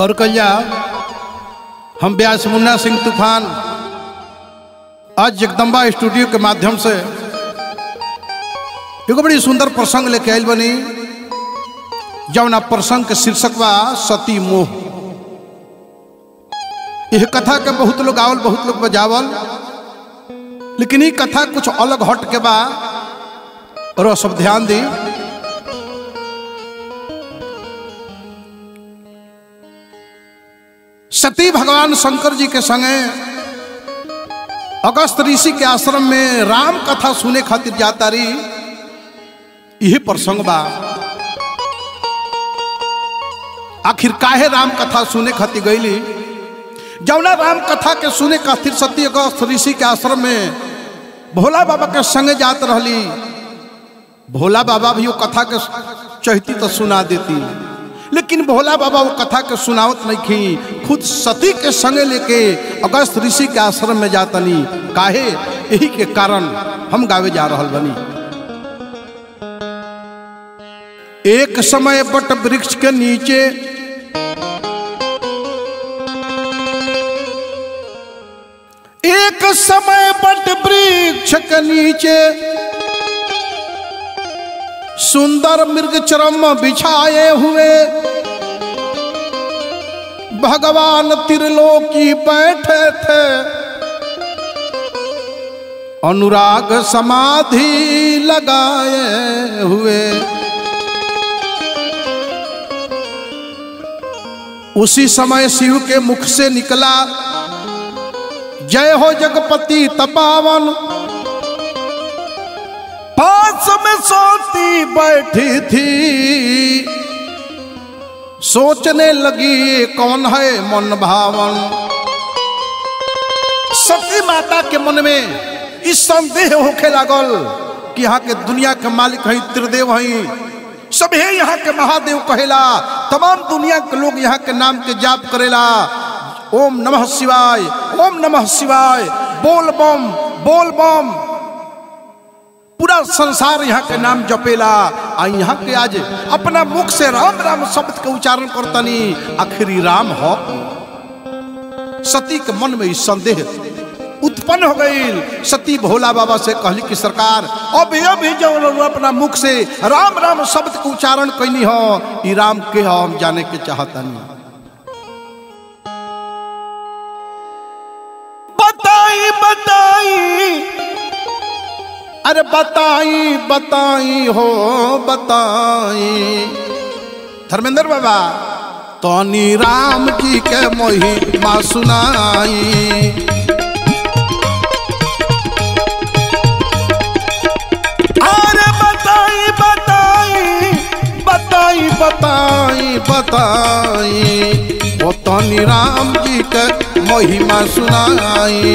गौर कलिया हम व्यास मुन्ना सिंह तूफान आज जगदम्बा स्टूडियो के माध्यम से एक बड़ी सुंदर प्रसंग लेके आयल बनी जौना प्रसंग के शीर्षक बा सती मोह। यह कथा के बहुत लोग आवल बहुत लोग बजावल, लेकिन ये कथा कुछ अलग हट के बा और सब ध्यान दी। सती भगवान शंकर जी के संगे अगस्त ऋषि के आश्रम में राम कथा सुने खातिर जाता रही। यही प्रसंग बा। आखिर काहे राम कथा सुने खातिर गईली? जौना राम कथा के सुने खातिर सती अगस्त ऋषि के आश्रम में भोला बाबा के संगे जात रहली। भोला बाबा भी वो कथा के चाहती तो सुना देती, लेकिन भोला बाबा वो कथा के सुनावत नहीं थी। खुद सती के संगे लेके अगस्त ऋषि के आश्रम में जातनी। काहे? यही के कारण हम गावे जा रहल बनी। एक समय बट वृक्ष के नीचे एक समय बट वृक्ष के नीचे सुंदर मृग चरम बिछाए हुए भगवान त्रिलोकी बैठे थे। अनुराग समाधि लगाए हुए उसी समय शिव के मुख से निकला, जय हो जगपति तपावन। पास में सोती बैठी थी, सोचने लगी कौन है मन भावन। सती माता के मन में इस संदेह होखे लागल कि यहाँ के दुनिया के मालिक हैं त्रिदेव हैं, सभी यहाँ के महादेव कहेला। तमाम दुनिया के लोग यहाँ के नाम के जाप करेला। ओम नमः शिवाय, ओम नमः शिवाय, बोल बम बोल बम। पूरा संसार यहाँ के नाम जपेला। आ यहाँ के आज अपना मुख से राम राम शब्द के उच्चारण करतनी। आखिरी राम हो? सती के मन में इस संदेह उत्पन्न हो गई। सती भोला बाबा से कहली कि सरकार अभी जो अपना मुख से राम राम शब्द के उच्चारण कैनी हो, ई राम के हो हम जाने के चाहतनी। बताई बताई, अरे बताई बताई हो बताई। धर्मेंद्र बाबा तनी राम जी के महिमा सुनाई। अरे बताई बताई बताई बताई बताई, ओ तनी राम जी के महिमा सुनाई।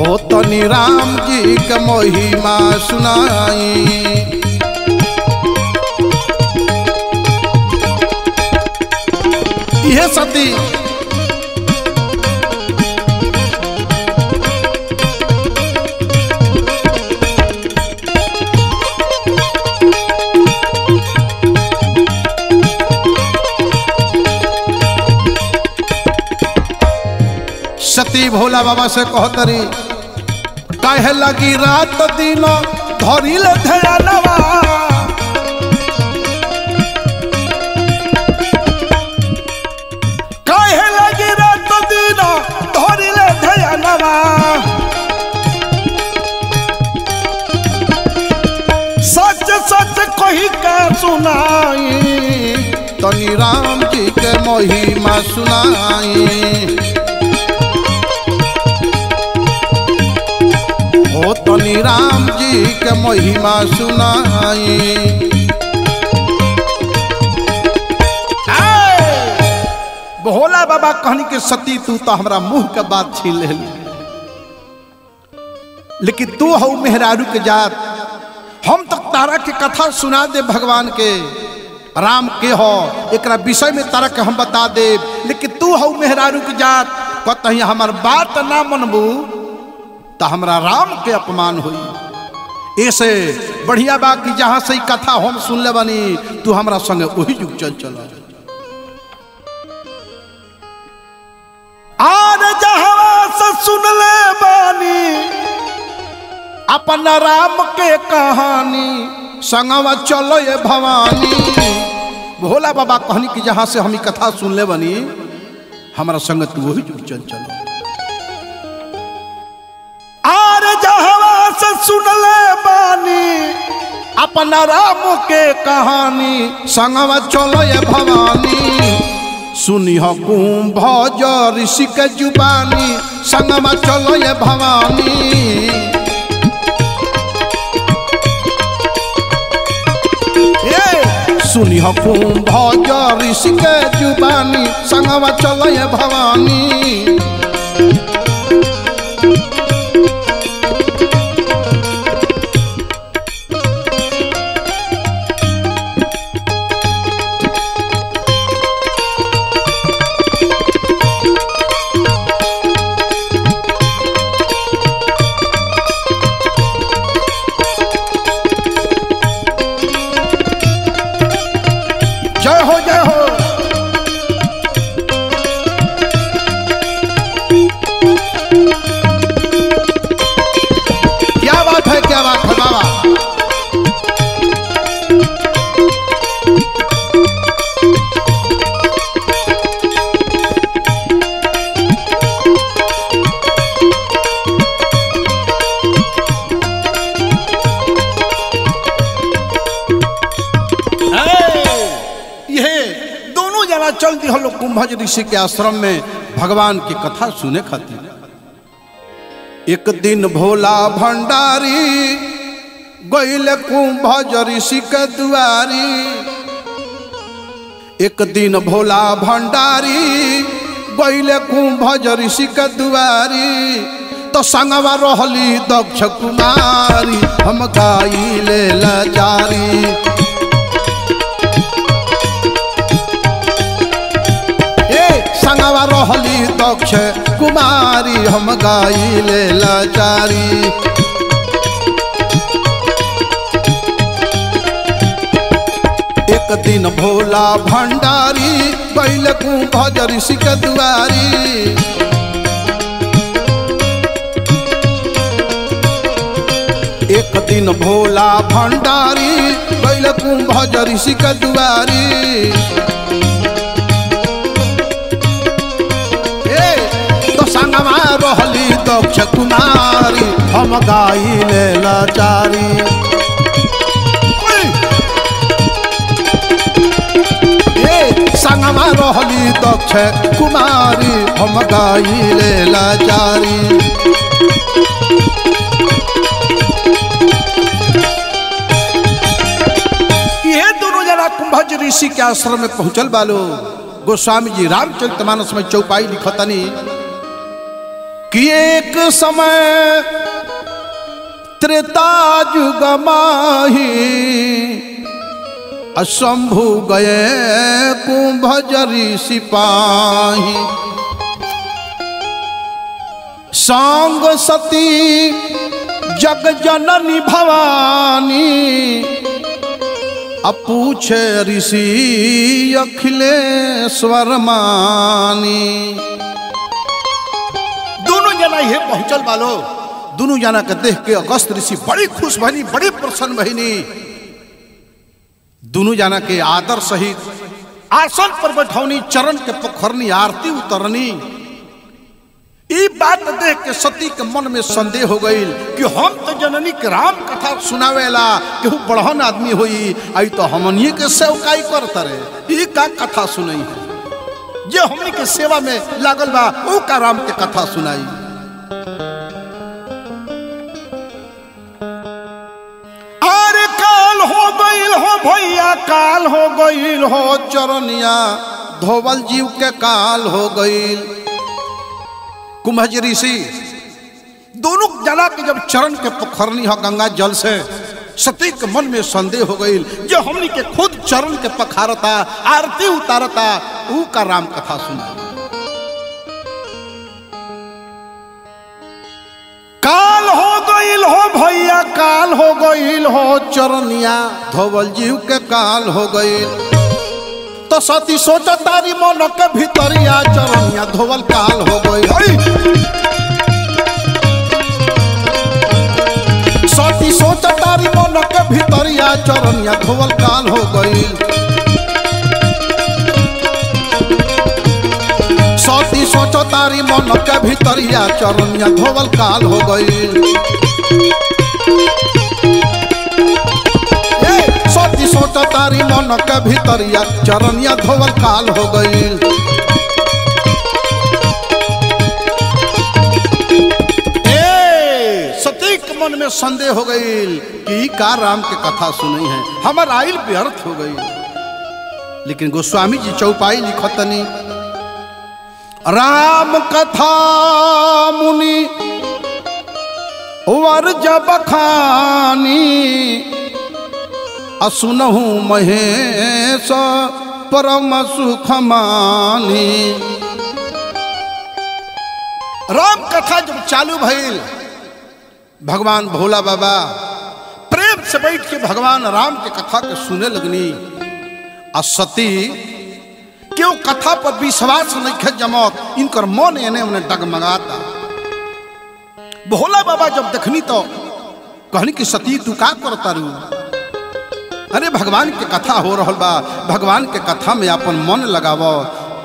ओ तनी राम जी के महिमा सुनाई। यह सती सती भोला बाबा से कहतरी, काहे लगी रात दिन धरिल ध्यानवा। काहे लगी रात दिन धरिल ध्यानवा। सच सच कही के सुनाई, तनी राम जी के महिमा सुनाई। ओ तनी राम जी के महिमा सुनाई। भोला बाबा कहनी के सती तू तो हमरा मुंह के बात छीन ले, लेकिन तू हो मेहरारू के जात। हम तो तारा के कथा सुना दे भगवान के राम के हो, एकरा विषय में तारा के हम बता दे, लेकिन तू हो मेहरारू के जात। कतही हमार बात ना मनबू तो हमरा राम के अपमान हुई। ऐसे बढ़िया बा कि जहां से कथा हम सुन ले बनी तू हमरा संगे वही जुग चल चला। आर जहां से सुन ले बानी अपन राम के कहानी संगवा चलो ये भवानी। भोला बाबा कहनी कि जहां से हम कथा सुन ले बनी हमारा संग तू वही जुग चल चलो। आर जहां से सुन ले बानी अपना राम के कहानी संगवा चलो ये भवानी। सुनी हो कुंभ ऋषि के जुबानी संगवा चलो ये भवानी। सुनी हो कुंभ ऋषि के जुबानी संगवा चलो ये भवानी। जय हो जय हो। क्या बात है बाबा। चल दी हम लोग कुंभ ऋषि के आश्रम में भगवान की कथा सुने खातिर। एक दिन भोला भंडारी गइल कुंभ ऋषि के दुआरी। एक दिन भोला भंडारी गइल कुंभ ऋषि के दुआरी। तो संगवा रहली दक्ष कुमारी हम गाइले लाचारी। संगवा रहली दक्ष कुमारी हम गाइले लाचारी। एक दिन भोला भंडारी गइल कुंभ ऋषि के दुआरी। एक दिन भोला भंडारी गइल कुंभ ऋषि के दुआरी। संगवा रहली दक्ष कुमारी हम गाइले लाचारी। संगवा रहली दक्ष कुमारी हम गाइले लाचारी। ये दोनों जना कुंभ ऋषि के आश्रम में पहुंचल बालो। गोस्वामी जी रामचरितमानस में चौपाई लिखतनी कि एक समय त्रेता युग माही शंभु गए कुंभ ऋषि पाही। सांग सती जग जननी भवानी अब पूछे ऋषि अखिलेश्वर मानी। दोनों जना ये पहुंचल वालो। दोनों जना के देख के अगस्त ऋषि बड़ी खुश बनी, बड़ी प्रसन्न बहिनी। दोनों जना के आदर सहित आसन पर बैठौनी, चरण के पोखरनी, आरती उतरनी। ये बात देख के सती के मन में संदेह हो गई कि हम तो जननी के राम कथा सुनावेला केहू बड़हन आदमी होई, आई तो हमनिए के सेवकाई करता रहे। ये का कथा सुनाई है जे हमनी के सेवा में लागल बा, वो का राम के कथा सुनाई। अरे काल हो गईल हो भैया, काल हो गईल हो चरनिया, धोवल जीव के काल हो गईल। कुंभ ऋषि दोनों जना के जब चरण के पोखरनी हो गंगा जल से, सती के मन में संदेह हो गई जो हमनी के खुद चरण के पखारता, आरती उतारता, ऊ का राम कथा सुना। काल हो गईल हो भैया, काल हो गईल हो चरनिया धोवल जीव के काल हो गईल। तो सती सोचा तारी मन के भीतरिया चरनिया धोवल काल हो गई। सती सोचा तारी मन के भीतरिया चरनिया धोवल काल हो गई। सती सोचा तारी मन के भीतरिया चरनिया धोवल काल हो गई। सती सोचा तारी मन के भीतरिया चरनिया धोवल काल हो गई। सती के मन में संदेह हो गई कि का राम के कथा सुनी है, हमार आइल व्यर्थ हो गई। लेकिन गोस्वामी जी चौपाई लिखतनी राम कथा मुनि वर जब खानी असुनहु महेश परम सुख मानी। राम कथा जब चालू भइल भगवान भोला बाबा प्रेम से बैठ के भगवान राम के कथा के सुने लगनी। आ सती क्यों कथा पर विश्वास नहीं जमत, इनकर मन एने उन्हें डगमगाता। भोला बाबा जब देखनी तो कहनी कि सती तू का करता रू? अरे भगवान के कथा हो रहा बा, भगवान के कथा में अपन मन लगावो।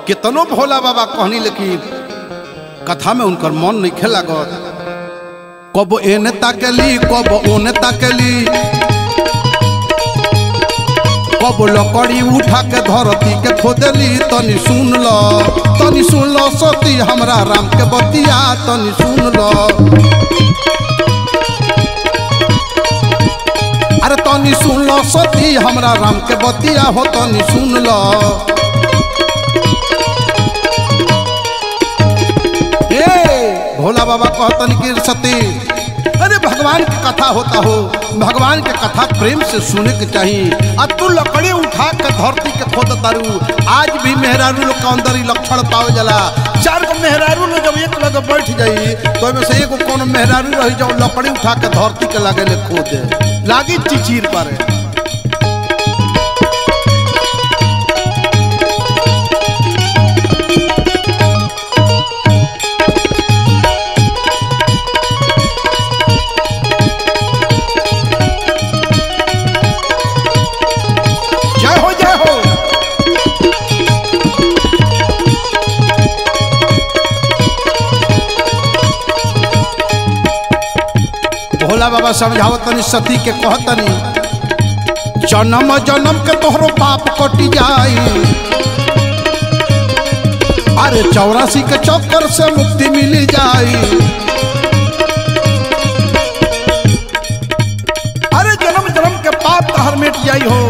कितनो भोला बाबा कहनी लेकिन कथा में उनकर मन नहीं खेला गो। कब एने ताकेली कब ओने ताकेली, कब लकड़ी उठा के धरती के खोदेली। तनी सुन लो सती हमरा राम के बतिया तनी सुन लो। अरे तनी सुन लो सती हमरा राम के बतिया हो तनी सुन लो। भोला बाबा कहतन कि सती अरे भगवान की कथा होता हो, भगवान के कथा प्रेम से सुने के चाहिए। अब तू लकड़ी उठा के धरती के खोद तारू। आज भी मेहरारू लोग का अंदर ही लक्षण पावे जला। चार गो मेहरारू लोग जब एक लगे बैठ जाई तो में से एगो कोनो मेहरारू रही जाओ लकड़ी उठा के धरती के लागे ले खोदे लागी चिचीर पर। भोला बाबा समझावतनी सती के कहतनी जन्म जन्म के तोहरो पाप कटी जाई। अरे 84 के चक्कर से मुक्ति मिली जाई। अरे जन्म जन्म के पाप तहर मिट जाई हो।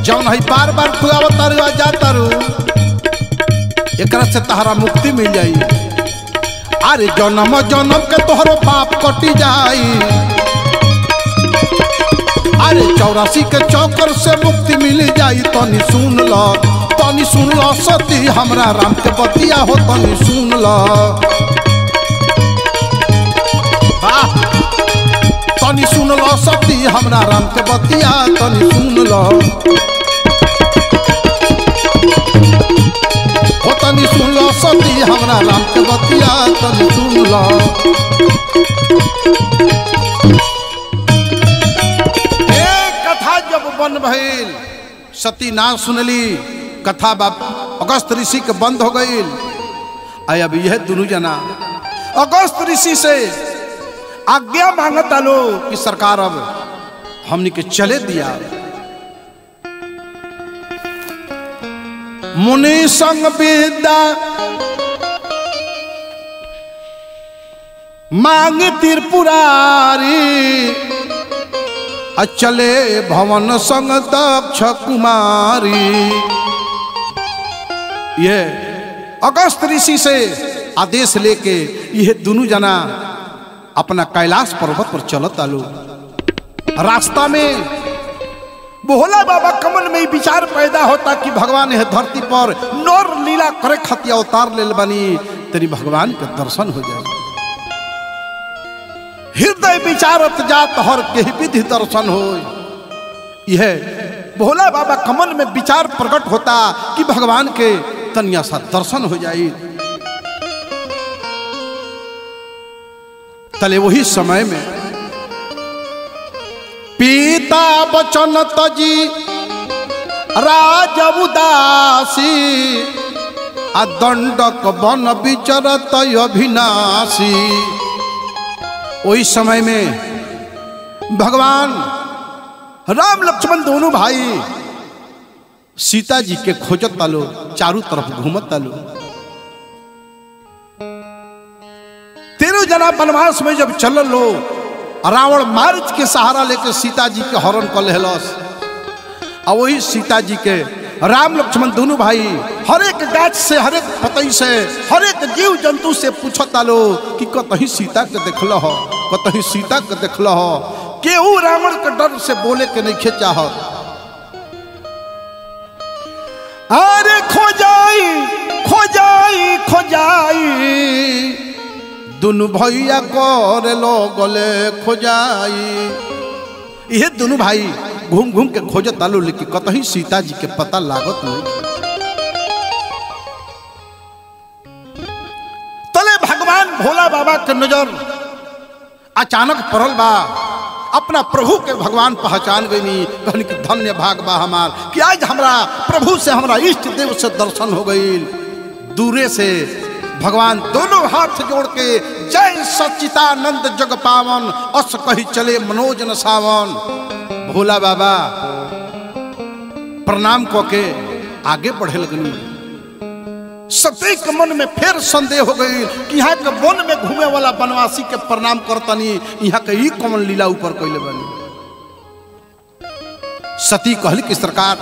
जौन है बार बार तू आवतारू आ जातारू एकरा से तहरा मुक्ति मिल जाई। अरे जन्म जन्म के तोहरो पाप कटी जाई। अरे 84 के चौकर से मुक्ति मिल जाई। तनी सुन लो सती हमरा राम के बतिया हो तनी सुन लो। तनी सुन लो सती हमरा राम के बतिया तनी सुन लो। तनी सुन लो सती हमरा राम के बतिया तनी सुन लो। कथा जब बन भइल सती ना सुनली कथा बाप अगस्त ऋषि के बंद हो गई। अब यह दोनों जना अगस्त ऋषि से आज्ञा मांगता लो कि सरकार अब हमने के चले दिया। मुनि संग विद्या मांग त्रिपुरारी। अचले भवन संग दक्ष कुमारी। ये अगस्त ऋषि से आदेश लेके यह दोनों जना अपना कैलाश पर्वत पर चलत आलो। रास्ता में भोला बाबा कमन में विचार पैदा होता कि भगवान है धरती पर नौर लीला करे खातिर अवतार ले बनी तेरी भगवान के दर्शन हो जाए। हृदय विचारत जात हर के विधि दर्शन हो। यह भोला बाबा कमन में विचार प्रकट होता कि भगवान के तनिया सा दर्शन हो जाए। तले वही समय में पीता बचन तजी राज उदासी आ दंडक वन विचरत अभिनाशी। वही समय में भगवान राम लक्ष्मण दोनों भाई सीता जी के खोजत तालो, चारों तरफ घूमत तालो। तेरह जना वनवास में जब चल लो, रावण मार्च के सहारा लेके सीता जी के हरण कर लेलस। और वही सीता जी के राम लक्ष्मण दोनों भाई हर एक गाछ से, हर एक पतई से, हर एक जीव जंतु से पूछता लो कि कतही सीता के देखल हो, कतही सीता के देखल हो। केहू रावण के डर से बोले के नहीं चाहत। अरे खोजाई खोजाई खोजाई दोनों भैया कर लो गले खोजाई। ये दोनों भाई घूम घूम के खोजत आलो, लेकिन कतही सीता जी के पता लागत नहीं। तले भगवान भोला बाबा के नजर अचानक पड़ल बा। अपना प्रभु के भगवान पहचान गई। कहनी कि धन्य भाग बा हमार कि आज हमरा प्रभु से, हमरा इष्ट देव से दर्शन हो गई। दूरे से भगवान दोनों हाथ जोड़ के जय सच्चिदानंद जग पावन अस कही चले मनोजन सावन। भोला बाबा प्रणाम को के आगे बढ़े लगनी। सत्य के मन में फिर संदेह हो गई कि यहाँ के वन में घूमे वाला वनवासी के प्रणाम करतनी, यहाँ के ई कौन लीला ऊपर कैले बनी। सती कहली कि सरकार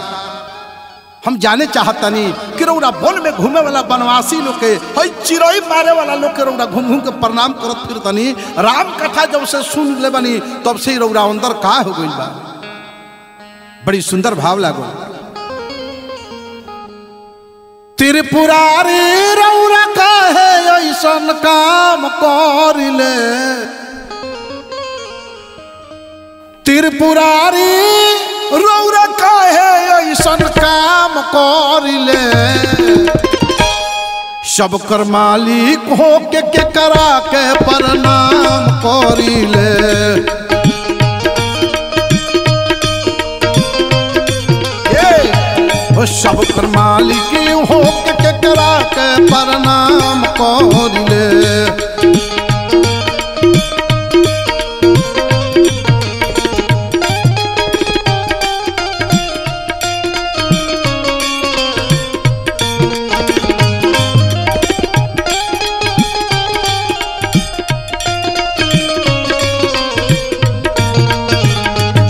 हम जाने चाहतनी कि रौरा वन में घूमे वाला वनवासी लोग के, हई चिड़ई मारे वाला लोग के रौरा घूम घूम के प्रणाम करत फिरतनी। राम कथा जब से सुन ले बनी तब से रौरा अंदर का हो गई बा। बड़ी सुंदर भाव लागो। त्रिपुरारी रौरा काहे ऐसन काम करिले, त्रिपुरारी रौरा काहे ऐसन काम करिले। सब कर मालिक हो के करा के प्रणाम करिले। सब कर मालिक हो के करा के प्रणाम करिले।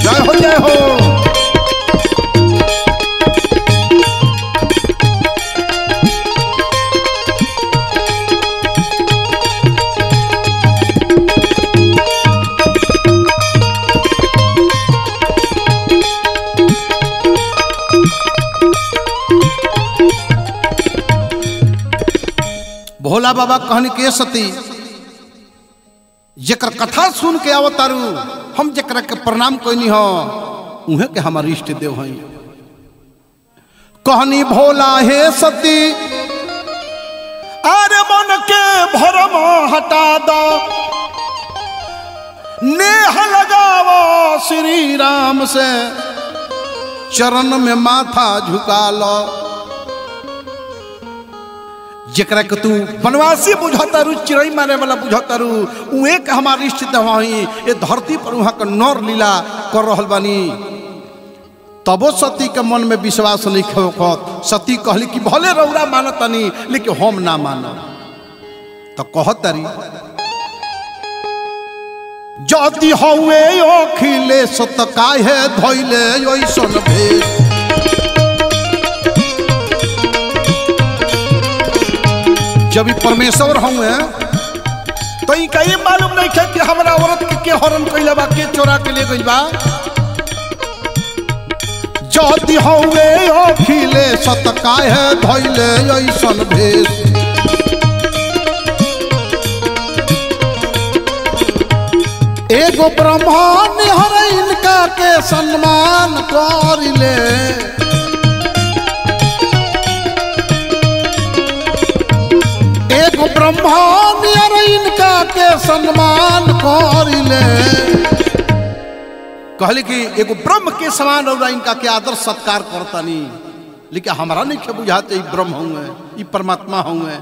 जय हो जय हो। भोला बाबा कहनी के सती जकर कथा सुन के आवतारू, हम जकरा के प्रणाम कोई हो उहे के हमार इष्ट देव हैं। कहनी भोला हे सती अरे मन के भरम हटा दो, नेह लगावो श्री राम से, चरण में माथा झुका लो। जकरा के तू वनवासी बुझतारू, चिड़ई मारे वाला बुझतारू, उ एक हमार इष्ट देव हई। ये धरती पर वहां का नर लीला कर रहल बानी। तबो सती के मन में विश्वास नहीं होत। सती कहली कि भले रौरा मानतनी लेकिन हम ना मानब। तो कहतरी जदि हवे अखिलेश त काहे धइले ओइसन भेष। जब परमेश्वर हुए तो कहीं मालूम नहीं है कि हमारा औरत के हरण कैले बा, के चोरा के ले गई बा। जदि हवे अखिलेश त काहे धइले ऐसन भेष। एगो ब्राह्मण हर इनका के सम्मान करिले, एगो ब्राह्मण हर इनका के सम्मान करिले। कहले कि एगो ब्रह्म के समान और इनका के आदर सत्कार करतानी, लेकिन हमारा नहीं के बुझाते ई ब्रह्म होंगे, ई परमात्मा होंगे,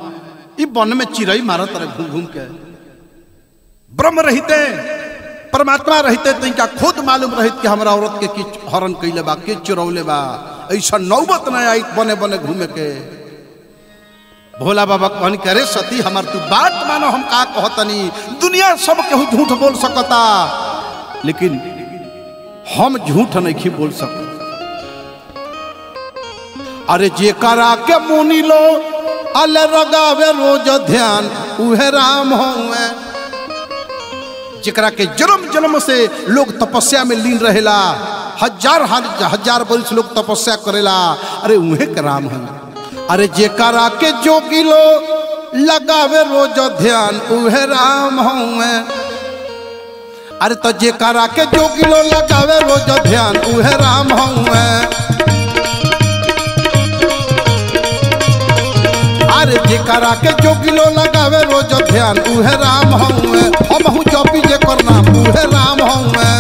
ई वन में चिड़ई मारत रहे घूम घूम के। ब्रह्म रहते परमात्मा रहते तो इनका खुद मालूम रहित कि हमारा औरत के कि हरण कैले बा, के चुरौले बा, ऐसा नौबत न आई बने बने घूमे के। भोला बाबा कहन करे सती हमार तू बात मानो, हम का कहतनी, दुनिया सब केहू झूठ बोल सकता, लेकिन हम झूठ नहीं बोल सकते। अरे जे करा के मुनि लो अल लगावे रोज ध्यान उहे राम होवे। जेकरा के जन्म जन्म से लोग तपस्या में लीन रहेला, हजार वर्ष लोग तपस्या करेला, अरे उहे के राम है। अरे जेकरा के जोगी लो लगावे रोज ध्यान उहे राम होवे। अरे तो जेकरा के जोगी लो लगावे रोज ध्यान उहे राम होवे। अरे जेकरा के जोगिलो लगावे रोज ध्यान उहे राम होवे। हमहु जपी जेकर नाम उहे राम होवे।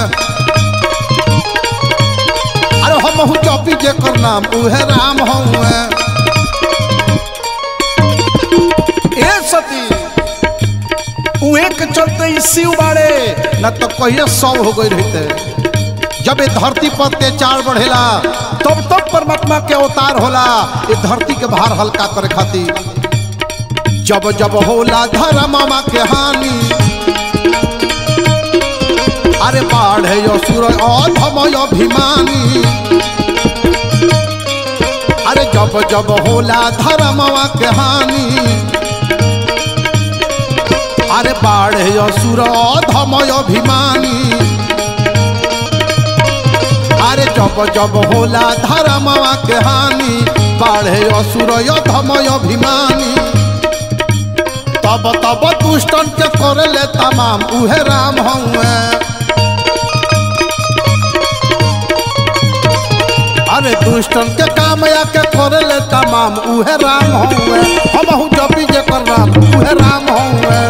अरे हमहु जपी जेकर नाम उहे राम होवे। ए सती उहे के चलते शिव बाड़े न तो कहिए 100 हो गई रहते। जब ये धरती पर अत्याचार बढ़ेला तब तब परमात्मा के अवतार होला ये धरती के भार हल्का करे खातिर। जब जब होला धर्मा के हानि, अरे बाढ़े असुर अधमय अभिमानी। अरे जब जब होला धर्मा के हानि, अरे बाढ़े असुर अधमय अभिमानी। अरे जब जब होला धर्मवा के हानि, बाढ़े असुर अधमय अभिमानी। तब तब दुष्टन के करले तमाम उहे राम होवे। अरे दुष्टन के काम या के करले तमाम उहे राम होवे। हमहु जपी जेकर नाम उहे राम होवे।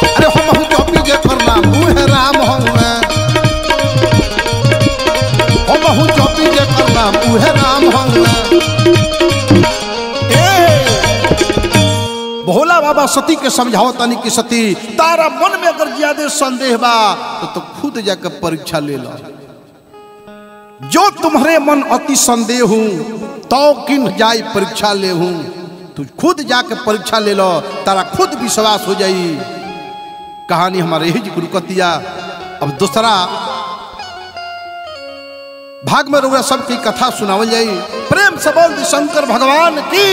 अरे हमहु जपी जेकर नाम उहे राम होवे। हमहु जपी जेकर नाम उहे राम होवे। भोला बाबा सती के समझाओ तनी कि सती तारा मन में अगर ज्यादा संदेह बा तो खुद जाकर परीक्षा ले लो। जो तुम्हारे मन अति संदेह हूं तो किन जाई परीक्षा ले हूं। तू खुद जाकर परीक्षा ले लो, तारा खुद विश्वास हो जाई। कहानी हमारे ही गुरुकतिया। अब दूसरा भाग में रोगा सबकी कथा सुनावल जाई। प्रेम से बोल दी शंकर भगवान की।